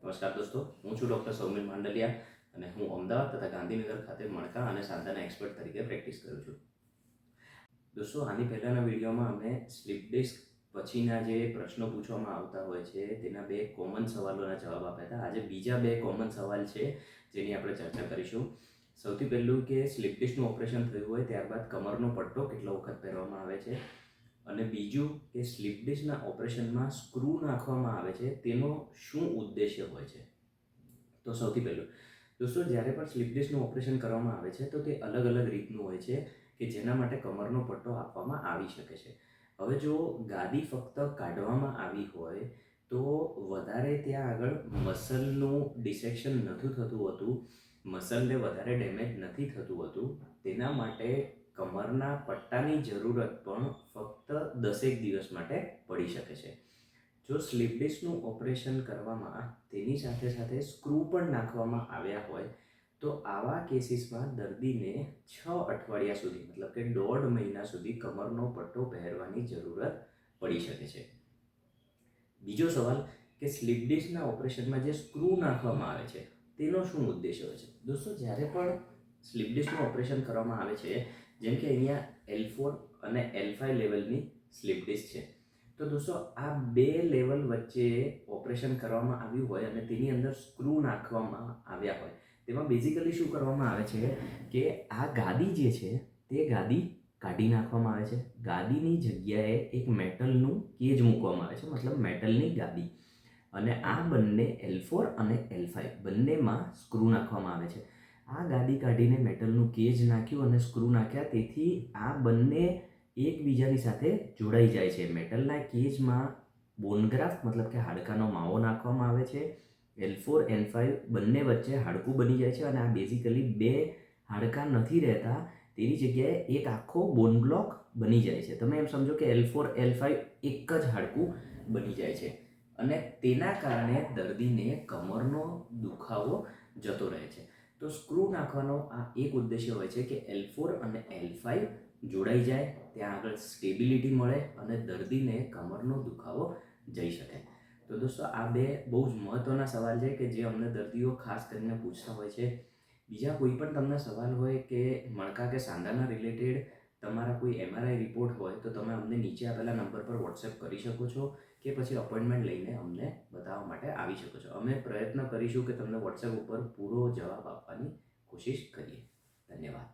નમસ્કાર દોસ્તો, હું છું ડૉક્ટર સૌમિલ માંડલિયા અને હું અમદાવાદ તથા ગાંધીનગર ખાતે મણકા અને સાંધાના એક્સપર્ટ તરીકે પ્રેક્ટિસ કરું છું. દોસ્તો, આની પહેલાંના વિડીયોમાં અમે સ્લીપ ડિસ્ક પછીના જે પ્રશ્નો પૂછવામાં આવતા હોય છે તેના 2 કોમન સવાલોના જવાબ આપ્યા હતા. આજે બીજા 2 કોમન સવાલ છે જેની આપણે ચર્ચા કરીશું. સૌથી પહેલું કે સ્લીપ ડિસ્કનું ઓપરેશન થયું હોય ત્યારબાદ કમરનો પટ્ટો કેટલો વખત પહેરવામાં આવે છે, અને બીજું કે સ્લીપ ડિસ્કના ઓપરેશનમાં સ્ક્રૂ નાખવામાં આવે છે તેનો શું ઉદ્દેશ્ય હોય છે. તો સૌથી પહેલું દોસ્તો, જ્યારે પણ સ્લીપ ડિસ્કનું ઓપરેશન કરવામાં આવે છે તો તે અલગ અલગ રીતનું હોય છે કે જેના માટે કમરનો પટ્ટો આપવામાં આવી શકે છે. હવે જો ગાદી ફક્ત કાઢવામાં આવી હોય તો વધારે ત્યાં આગળ મસલનું ડિસેક્શન નથી થતું હોતું, મસલને વધારે ડેમેજ નથી થતું હોતું. તેના માટે કમરના પટ્ટાની જરૂરત પણ ફક્ત 10 દિવસ માટે પડી શકે છે. જો સ્લીપ ડિસ્કનું ઓપરેશન કરવામાં તેની સાથે સાથે સ્ક્રૂ પણ નાખવામાં આવ્યા હોય તો આવા કેસીસમાં દર્દીને 6 અઠવાડિયા સુધી મતલબ કે 1.5 મહિના સુધી કમરનો પટ્ટો પહેરવાની જરૂરત પડી શકે છે. બીજો સવાલ કે સ્લીપ ડિસ્કના ઓપરેશનમાં જે સ્ક્રૂ નાખવામાં આવે છે તેનો શું ઉદ્દેશ્ય હોય છે. દોસ્તો, જ્યારે પણ સ્લીપ ડિસ્કનું ઓપરેશન કરવામાં આવે છે, જેમ કે અહીંયા L4 અને L5 લેવલની સ્લીપ ડિસ્ક છે, તો દોસ્તો આ 2 લેવલ વચ્ચે ઓપરેશન કરવામાં આવ્યું હોય અને તેની અંદર સ્ક્રૂ નાખવામાં આવ્યા હોય તેમાં બેઝિકલી શું કરવામાં આવે છે કે આ ગાદી જે છે તે ગાદી કાઢી નાખવામાં આવે છે. ગાદીની જગ્યાએ એક મેટલનું કેજ મૂકવામાં આવે છે, મતલબ મેટલની ગાદી, અને આ બંને L4 અને L5 બંનેમાં સ્ક્રૂ નાખવામાં આવે છે. આ ગાદી કાઢીને મેટલનું કેજ નાખ્યું અને સ્ક્રૂ નાખ્યા, તેથી આ બંને એકબીજાની સાથે જોડાઈ જાય છે. મેટલના કેજમાં બોનગ્રાફ્ટ મતલબ કે હાડકાનો માવો નાખવામાં આવે છે. L4 L5 બંને વચ્ચે હાડકું બની જાય છે અને આ બેઝિકલી 2 હાડકાં નથી રહેતા, તેની જગ્યાએ એક આખો બોન બ્લોક બની જાય છે. તમે એમ સમજો કે L4 L5 એક જ હાડકું બની જાય છે અને તેના કારણે દર્દીને કમરનો દુખાવો જતો રહે છે. તો સ્ક્રૂ નાખવાનો આ એક ઉદ્દેશ્ય હોય છે કે L4 અને L5 જોડાઈ જાય, ત્યાં આગળ સ્ટેબિલિટી મળે અને દર્દીને કમરનો દુખાવો જઈ શકે. તો દોસ્તો, આ 2 બહુ જ મહત્ત્વના સવાલ છે કે જે અમને દર્દીઓ ખાસ કરીને પૂછતા હોય છે. બીજા કોઈ પણ તમને સવાલ હોય કે મણકા કે સાંધાના રિલેટેડ તમારા કોઈ MRI રિપોર્ટ હોય તો તમે અમને નીચે આપેલા નંબર પર વોટ્સએપ કરી શકો છો કે પછી અપોઇન્ટમેન્ટ લઈને અમને બતાવવા માટે આવી શકો છો. અમે પ્રયત્ન કરીશું કે તમને વોટ્સએપ ઉપર પૂરો જવાબ આપવાની કોશિશ કરીએ. ધન્યવાદ.